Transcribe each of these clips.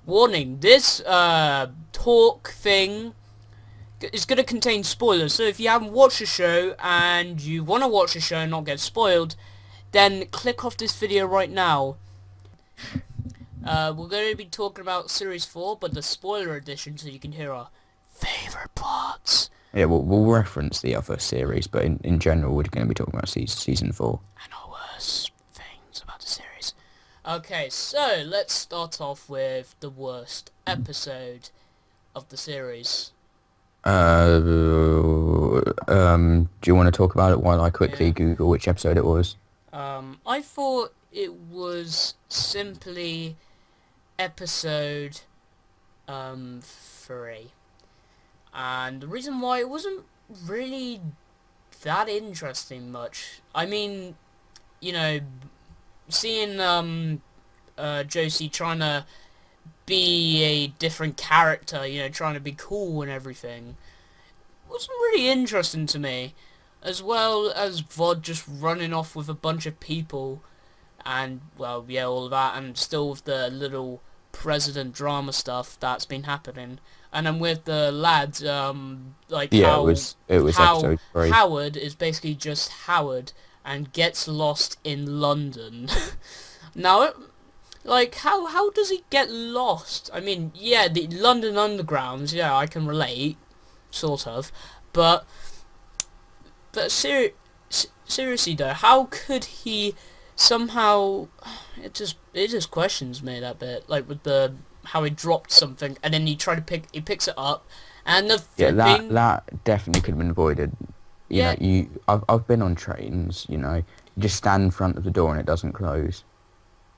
Warning, this talk thing is going to contain spoilers, so if you haven't watched the show and you want to watch the show and not get spoiled, then click off this video right now. We're going to be talking about Series 4, but the spoiler edition, so you can hear our favourite parts. Yeah, we'll reference the other series, but in general, we're going to be talking about season 4. And our worst things about the series. Okay, so let's start off with the worst episode of the series. Do you want to talk about it while I quickly Google which episode it was? I thought it was simply episode 3. And the reason why it wasn't really that interesting much. I mean, you know, seeing Josie trying to be a different character, you know, trying to be cool and everything, wasn't really interesting to me. As well as Vod just running off with a bunch of people and, well, yeah, all of that, and still with the little president drama stuff that's been happening. And then with the lads, like Yeah, how, it was how episode 3. Howard is basically just Howard and gets lost in London. Now, like, how does he get lost? I mean, yeah, the London Undergrounds, yeah, I can relate, sort of, but seriously though, how could he somehow? It just questions me that bit, like with the how he dropped something and then he picks it up, and the flipping... that definitely could have been avoided. You know, I've been on trains. You know, you just stand in front of the door and it doesn't close.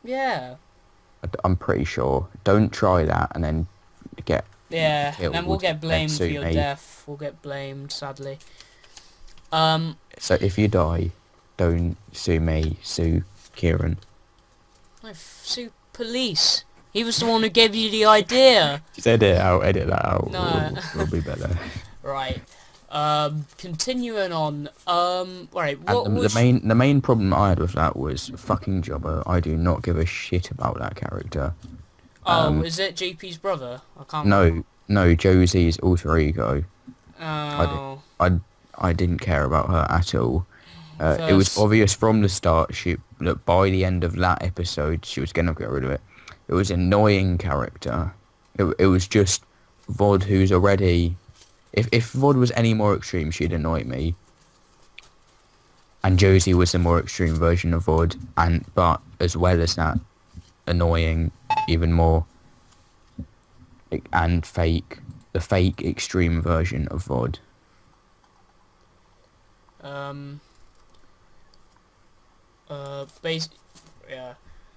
Yeah. I'm pretty sure. Don't try that and then get Yeah, killed. and then we'll get blamed for your me. death. We'll get blamed, sadly. So if you die, don't sue me, sue Kieran. I sue police. He was the one who gave you the idea. Just edit that out. No. It'll be better. Right. Continuing on. Right. The main problem I had with that was fucking Jobber. I do not give a shit about that character. Oh, is it JP's brother? I can't remember. No, Josie's alter ego. Oh. I didn't care about her at all. It was obvious from the start that by the end of that episode she was gonna get rid of it. It was an annoying character. It was just Vod, who's already... If Vod was any more extreme, she'd annoy me. And Josie was the more extreme version of Vod, but as well as that, annoying even more. And the fake extreme version of Vod. Yeah.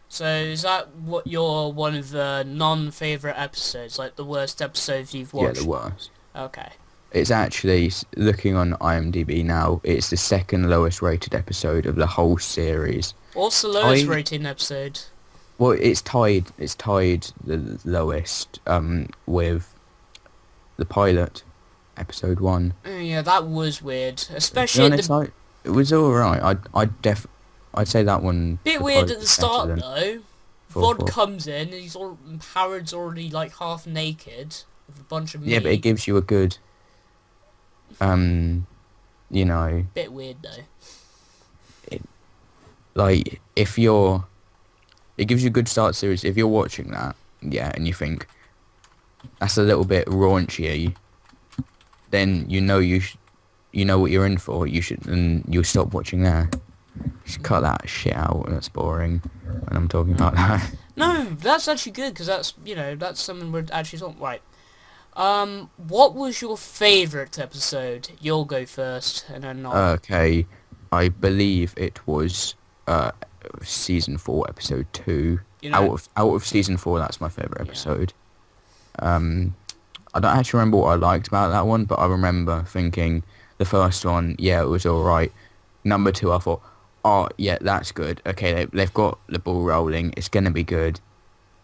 So is that what your one of the non-favorite episodes, like the worst episodes you've watched? Yeah, the worst. Okay. It's actually, looking on IMDb now, it's the second lowest rated episode of the whole series. What's the lowest rating episode? Well, it's tied the lowest with the pilot, episode 1. Yeah, that was weird, especially it was alright. I'd say that one... Bit weird at the start though. Vod comes in, Howard's already like half naked with a bunch of meat. Yeah, but it gives you a good, you know... Bit weird though. It gives you a good start series. If you're watching that, yeah, and you think that's a little bit raunchy, then you know what you're in for. And you'll stop watching there. You should cut that shit out. That's boring when I'm talking about that. No, that's actually good because that's something we're actually talking. Right. What was your favourite episode? You'll go first, and then I'll... Okay, I believe it was season 4, episode 2. Out of season 4, that's my favourite episode. I don't actually remember what I liked about that one, but I remember thinking the first one, yeah, it was alright. Number 2, I thought, oh, yeah, that's good. Okay, they've got the ball rolling. It's going to be good.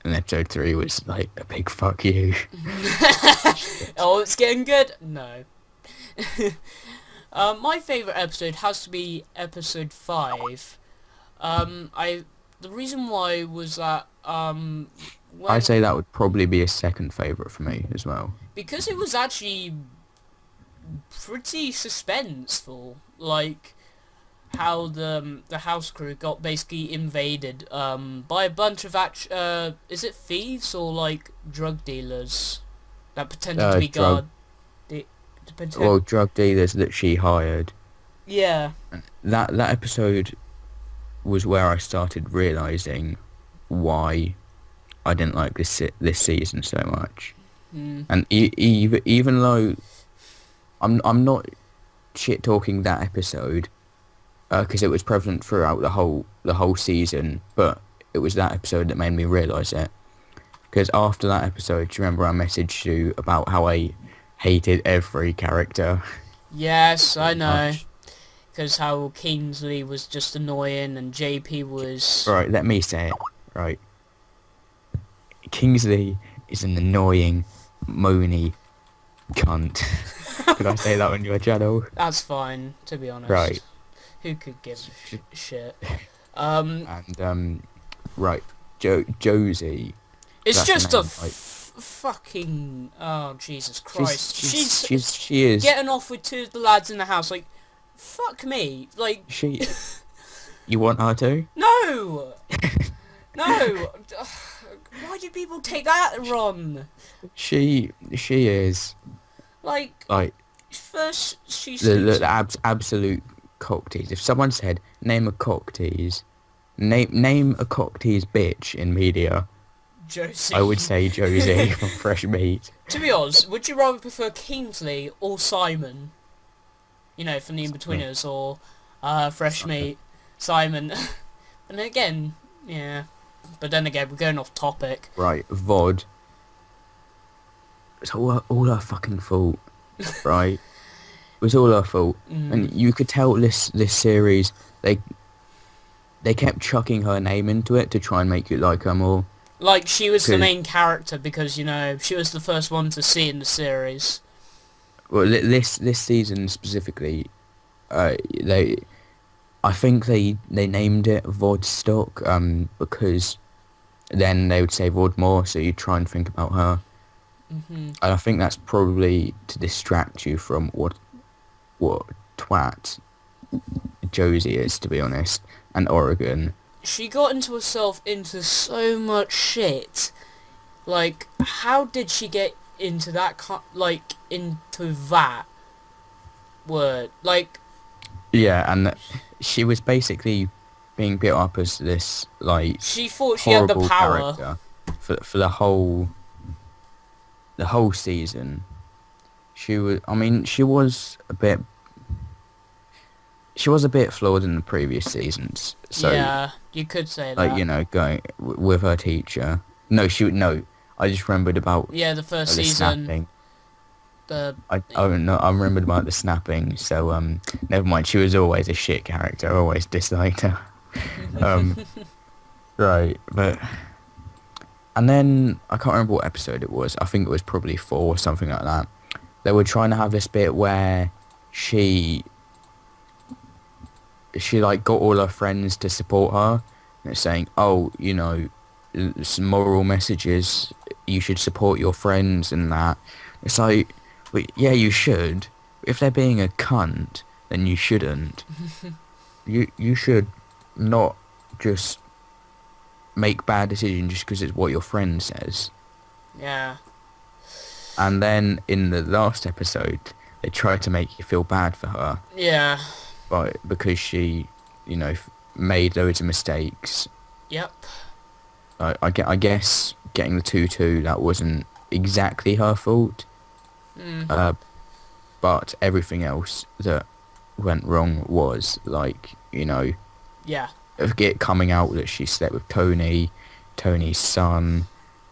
And episode 3 was like a big fuck you. Oh, it's getting good? No. My favourite episode has to be episode 5. The reason why was that I'd when say that would probably be a second favourite for me as well. because it was actually pretty suspenseful, like how the house crew got basically invaded by a bunch of is it thieves or like drug dealers that pretended to be Drug, guard the pretend well, drug dealers that she hired. yeah. That episode was where I started realising why I didn't like this season so much. Mm. And even though I'm not shit talking that episode, because it was prevalent throughout the whole season, but it was that episode that made me realise it. Because after that episode, do you remember I messaged you about how I hated every character? Yes, I Pretty know. much. Because how Kingsley was just annoying and JP was... Right, let me say it. Right. Kingsley is an annoying, moany cunt. Could I say that on your channel? That's fine, to be honest. Right. Who could give a shit? And, right. Josie. It's That's her just a name, right? fucking... Oh, Jesus Christ. She is. Getting off with two of the lads in the house, like, fuck me. Like, She. You want her to? no! No! Why do people take that wrong? She is Like, like first she the sleeps... absolute cock tease. If someone said name a cock tease, name a cock tease bitch in media, Josie. I would say Josie from Fresh Meat. To be honest, would you rather prefer Kingsley or Simon? You know, from the In-Betweeners, or Fresh Meat, Simon. And again, yeah. But then again, we're going off topic. Right, VOD. It's all her fucking fault, right? It was all her fault, and you could tell this series they kept chucking her name into it to try and make you like her more. Like, she was the main character because, you know, she was the first one to see in the series. Well, this season specifically, I think they named it VOD stock because then they would say VOD more, so you try and think about her. And I think that's probably to distract you from what twat Josie is, to be honest, and Oregon. She got into herself into so much shit. Like, how did she get into that into that word? Like, Yeah, and she was basically being built up as this like she thought she had the horrible power. character for the whole season. She was a bit flawed in the previous seasons. So Yeah, you could say like, that. you know, going with her teacher. No, I just remembered about Yeah, the first the season. snapping. The I remembered about the snapping. So never mind. She was always a shit character. I always disliked her. Right, but and then I can't remember what episode it was. I think it was probably 4 or something like that. They were trying to have this bit where she like got all her friends to support her, and it's saying, oh, you know, some moral messages, you should support your friends and that. It's like, well, yeah, you should. If they're being a cunt, then you shouldn't. You should not just make bad decisions just because it's what your friend says. yeah. And then in the last episode, they tried to make you feel bad for her. Yeah. Because she, you know, made loads of mistakes. Yep. I guess getting the 2-2, that wasn't exactly her fault. But everything else that went wrong was, like, you know, Yeah. it coming out that she slept with Tony's son,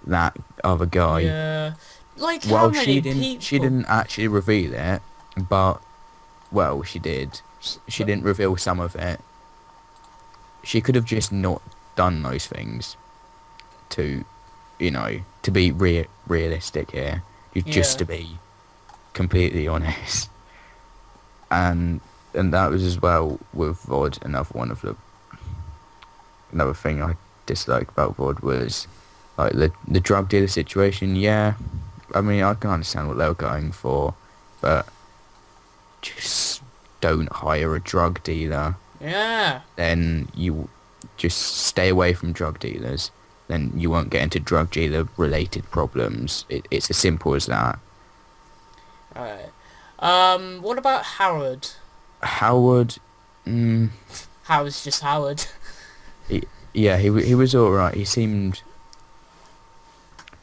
that other guy. Yeah. Like, how Well, many she didn't actually reveal it, but, well, she did. She didn't reveal some of it. She could have just not done those things to, you know, to be realistic here. Just to be completely honest. And that was as well with VOD. Another thing I disliked about VOD was Like the drug dealer situation, yeah. I mean, I can understand what they were going for, but just don't hire a drug dealer. Yeah. Then you just stay away from drug dealers. Then you won't get into drug dealer related problems. It's as simple as that. Alright. What about Howard? Howard, mm, Howard's just Howard. he, yeah, he was all right. He seemed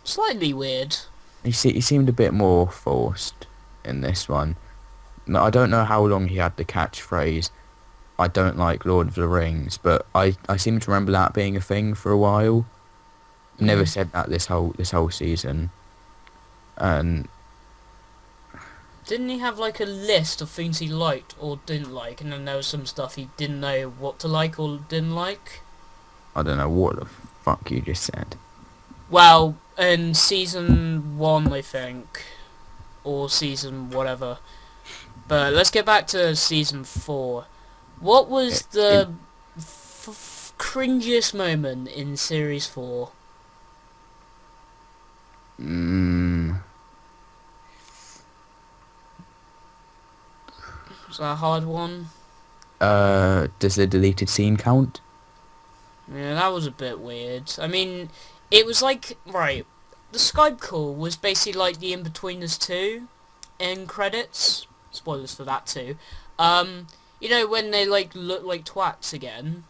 Slightly weird. he seemed a bit more forced in this one. No, I don't know how long he had the catchphrase. I don't like Lord of the Rings, but I seem to remember that being a thing for a while. Never said that this whole season, and Didn't he have like a list of things he liked or didn't like, and then there was some stuff he didn't know what to like or didn't like? I don't know what the fuck you just said. Well, in season 1, I think, or season whatever. But let's get back to season 4. What was the cringiest moment in series 4? Was that a hard one? Does the deleted scene count? Yeah, that was a bit weird. I mean, it was like, right, the Skype call was basically like the in-betweeners 2 in credits. Spoilers for that too. You know, when they like look like twats again.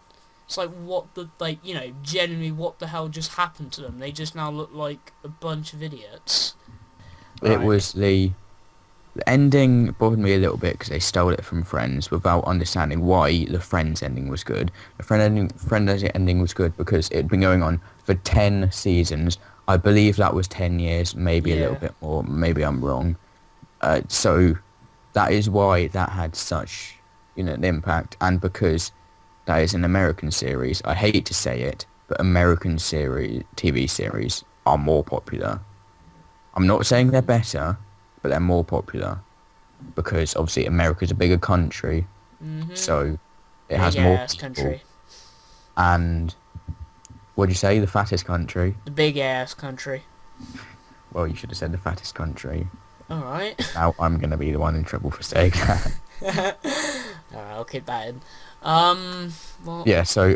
It's like, what the, like, you know, genuinely what the hell just happened to them? They just now look like a bunch of idiots. It was the ending bothered me a little bit because they stole it from Friends without understanding why the Friends ending was good. The Friends ending was good because it had been going on for 10 seasons. I believe that was 10 years, maybe a little bit more. Maybe I'm wrong. So that is why that had such, an impact, and because that is an American series. I hate to say it, but American TV series are more popular. I'm not saying they're better, but they're more popular because obviously America's a bigger country, so it has more people. Country. And what'd you say? The fattest country? The big ass country. Well, you should have said the fattest country. All right. Now I'm gonna be the one in trouble for saying that. I'll keep that in. Well, Yeah. So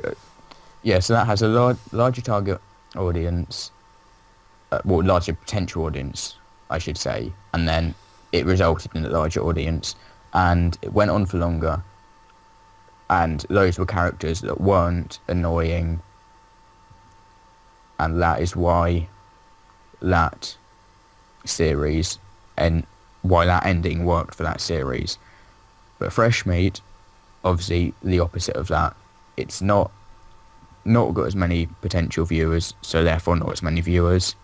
that has a larger target audience. Larger potential audience, I should say, and then it resulted in a larger audience, and it went on for longer, and those were characters that weren't annoying, and that is why that series and why that ending worked for that series. But Fresh Meat, obviously the opposite of that. It's not got as many potential viewers, so therefore not as many viewers.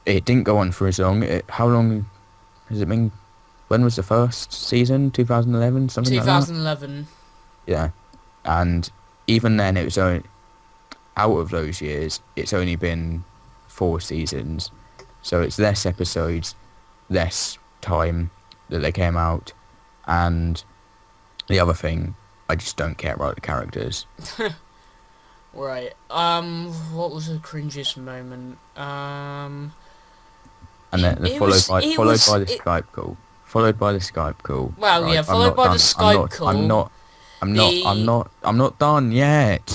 It didn't go on for as long. How long has it been? When was the first season? 2011, something 2011. like that? Yeah. And even then, it was only, out of those years, it's only been 4 seasons. So it's less episodes, less time that they came out. And the other thing, I just don't care about the characters. Right. What was the cringiest moment? And then followed by the Skype call. Followed by the Skype call. Well, right, yeah, followed by the Skype call. I'm not done yet.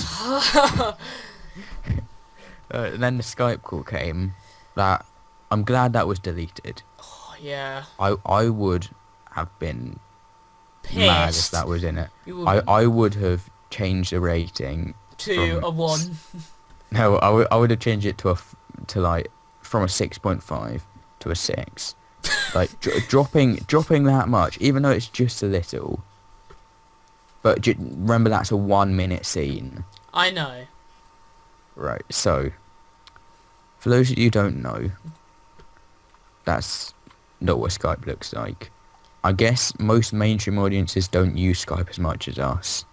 Then the Skype call came. That I'm glad that was deleted. Oh, yeah. I would have been Pissed. mad if that was in it. I would have changed the rating to a 1. No, I would have changed it to from a 6.5 to a 6. Like dropping that much, even though it's just a little. But remember, that's a 1-minute scene. I know. Right. So, for those of you who don't know, that's not what Skype looks like. I guess most mainstream audiences don't use Skype as much as us.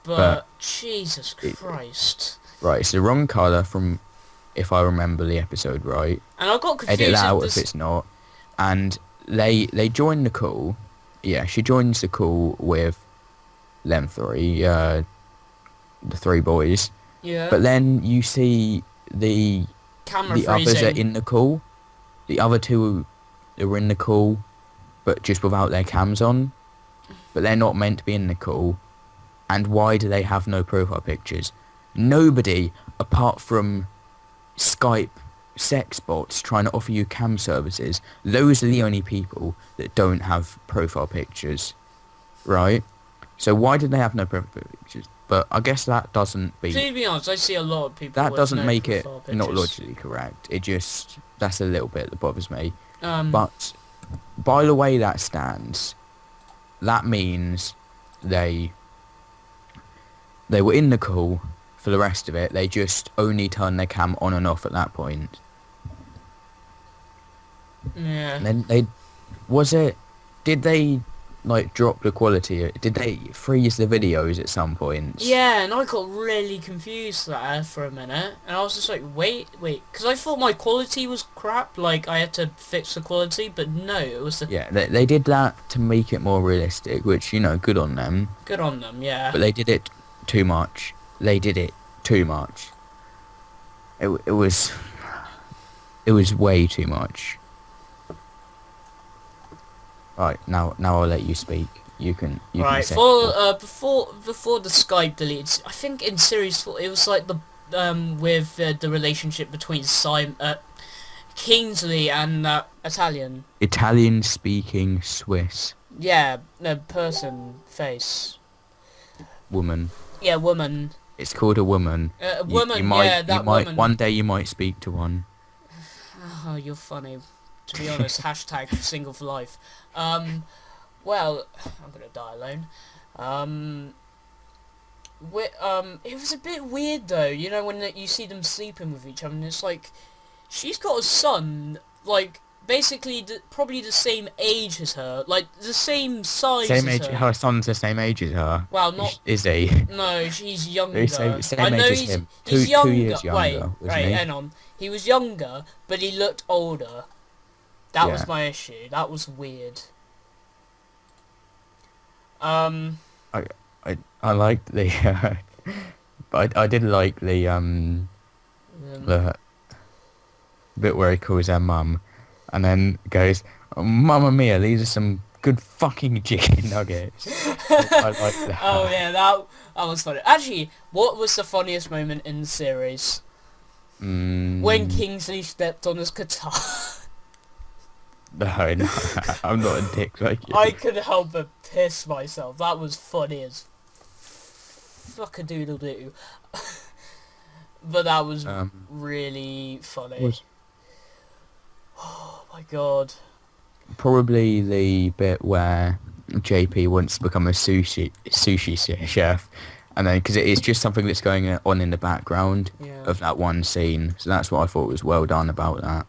But Jesus Christ. Right, it's the wrong colour from, if I remember the episode right. And I got confused. Edit that out if it's not. And they join the call. Yeah, she joins the call with them 3, the 3 boys. Yeah. But then you see the Camera the others are freezing. in the call. The other two are in the call, but just without their cams on. But they're not meant to be in the call. And why do they have no profile pictures? Nobody, apart from Skype sex bots trying to offer you cam services, those are the only people that don't have profile pictures, right? So why did they have no profile pictures? But I guess To be honest, I see a lot of people that with doesn't no make it profile not pictures. logically correct. It just, that's a little bit that bothers me. Um, But by the way that stands, that means they they were in the call. For the rest of it, they just only turned their cam on and off at that point. yeah. And then was it, did they like drop the quality? Did they freeze the videos at some point? Yeah, and I got really confused there for a minute, and I was just like, wait, because I thought my quality was crap, like I had to fix the quality, but no, it was the... Yeah, they did that to make it more realistic, which, you know, good on them. Good on them, yeah. But they did it too much. They did it too much. It was way too much. Right, now I'll let you speak. You can Right, say for more. before the Skype deletes, I think in series 4 it was like the with the relationship between Kingsley and Italian. Italian speaking Swiss Yeah, the person face. woman. Yeah, woman. It's called a woman. Woman, yeah, that you might woman. one day you might speak to one. Oh, you're funny. To be honest, hashtag single for life. Well, I'm gonna die alone. It was a bit weird though, you know, when you see them sleeping with each other, and it's like, she's got a son, like, basically probably the same age as her, like, the same size Same as age. her. Her son's the same age as her. Well, not... Is he? No, she's He's younger. I same know age as him. he's Two younger. years Wait, younger, wasn't right, he? hang on. He was younger, but he looked older. That Yeah. was my issue. That was weird. Um, I liked the, but I did like the bit where he calls her mum, and then goes, oh, "Mamma mia, these are some good fucking chicken nuggets." I like that. oh yeah, that was funny. Actually, what was the funniest moment in the series? When Kingsley stepped on his guitar. No, I'm not a dick like you. I couldn't help but piss myself. That was funny as fuck a doodle doo. But that was really funny. Oh my god. Probably the bit where JP wants to become a sushi chef, and then because it's just something that's going on in the background Yeah. of that one scene, so that's what I thought was well done about that.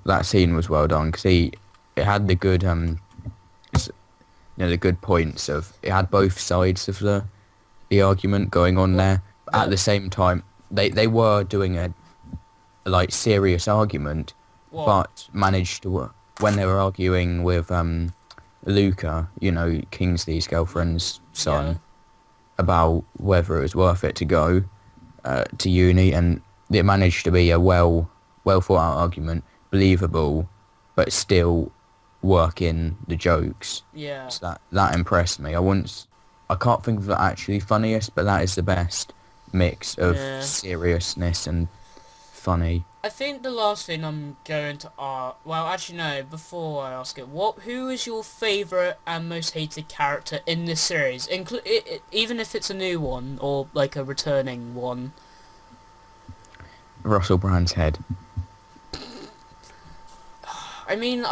That scene was well done because it had the good the good points of, it had both sides of the argument going on there. But at the same time, they were doing a like serious argument, What? but managed to, when they were arguing with Luca, you know, Kingsley's girlfriend's son, Yeah. about whether it was worth it to go to uni, and it managed to be a well thought out argument, believable, but still work in the jokes. Yeah. So that impressed me. I can't think of the actually funniest, but that is the best mix of seriousness and funny. I think the last thing I'm going to ask... Well, actually no, before I ask it, who is your favourite and most hated character in this series? Even if it's a new one, or like a returning one. Russell Brand's head. I mean,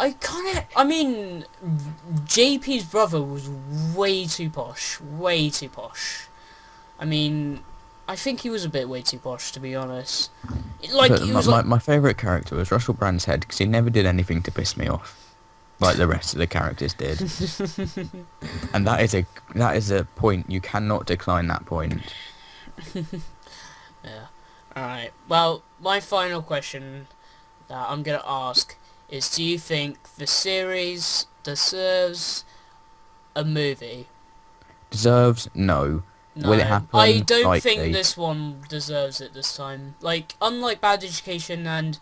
JP's brother was way too posh. Way too posh. I mean, I think he was a bit way too posh, to be honest. Like, But he was my favourite character was Russell Brand's head, because he never did anything to piss me off, like the rest of the characters did. And that is a point, you cannot decline that point. Yeah. Alright, well, my final question that I'm going to ask is, do you think the series deserves a movie? Deserves? No. Will it No, I happen? don't think Likely. this one deserves it this time. Like, unlike Bad Education and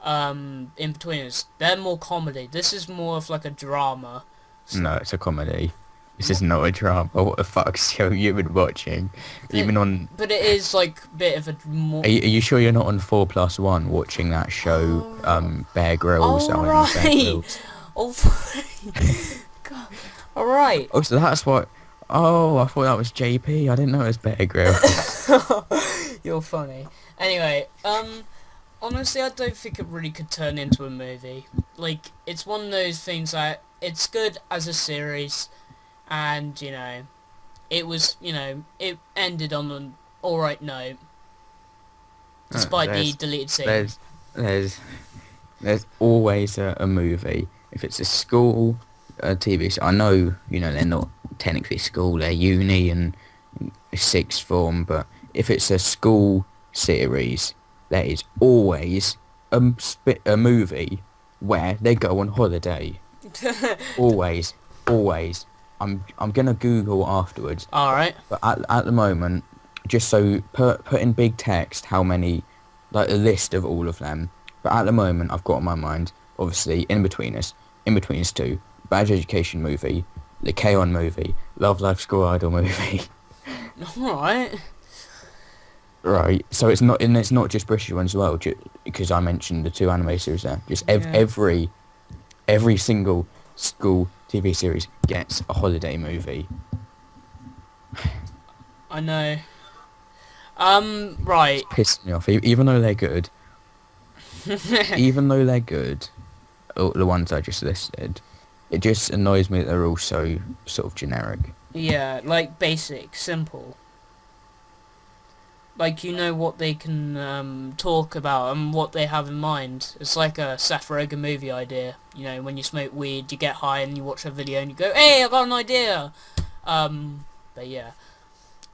In-Betweeners, they're more comedy. This is more of like a drama. So, No, it's a comedy. This is not a drama. What the fuck's show you been watching? Even on... but it is like a bit of a more... Are you sure you're not on 4+1 watching that show, Oh, Bear Grylls? Bear alright! Grylls? God. Alright. Oh, so that's what... Oh, I thought that was JP. I didn't know it was Bear Grylls. You're funny. Anyway, honestly, I don't think it really could turn into a movie. Like, it's one of those things that it's good as a series, and, you know, it was, you know, it ended on an alright note, despite the deleted scene. There's always a movie. If it's a school TV show, I know, you know, they're not technically school, they're uni and sixth form, but if it's a school series, there is always a movie where they go on holiday. Always, always. I'm gonna Google afterwards. Alright. But at the moment, just so put in big text how many, like a list of all of them. But at the moment, I've got on my mind, obviously, In-Betweeners 2, Bad Education movie, the K-On! Movie, Love Life School Idol movie. Alright. Right, so it's not just British ones as well, because I mentioned the 2 anime series there. Just Yeah. every single school TV series gets a holiday movie. I know. Right. Pissing me off, even though they're good. Even though they're good, the ones I just listed, it just annoys me that they're all so sort of generic. Yeah, like basic, simple. Like, you know what they can talk about and what they have in mind. It's like a Seth Rogen movie idea. You know, when you smoke weed, you get high and you watch a video and you go, "Hey, I got an idea." But yeah.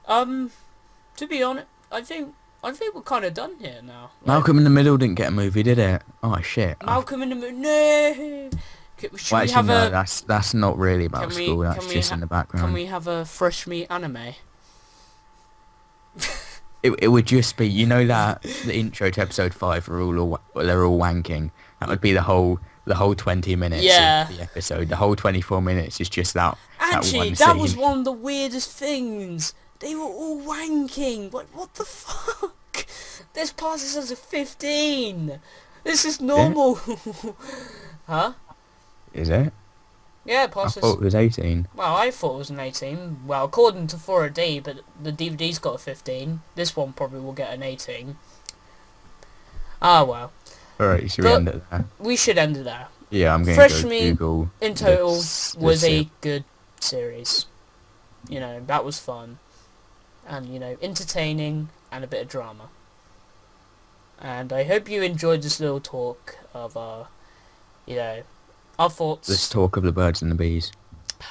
To be honest, I think we're kind of done here now. Like, Malcolm in the Middle didn't get a movie, did it? Oh shit. Malcolm in the Middle. No. Should Well, we actually, have no, a? that's not really about school. That's just in the background. Can we have a fresh meat anime? It would just be, you know, that the intro to episode 5 are they're all wanking. That would be the whole 20 minutes Yeah. of the episode. The whole 24 minutes is just that Actually, one that scene. was one of the weirdest things. They were all wanking. What the fuck? This passes as a 15. This is normal. Huh? Is it? Yeah, it I passes. thought it was 18. Well, I thought it was an 18. Well, according to 4D, but the DVD's got a 15. This one probably will get an 18. Ah, well. Alright, should we end it there? We should end it there. Yeah, I'm going to Fresh go Meat Google. in total this was a series. good series. You know, that was fun. And, you know, entertaining and a bit of drama. And I hope you enjoyed this little talk of, you know, our thoughts. Let's talk of the birds and the bees.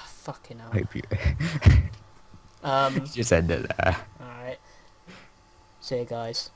Fucking hell. Hope you... Um, Just end it there. alright. See you guys.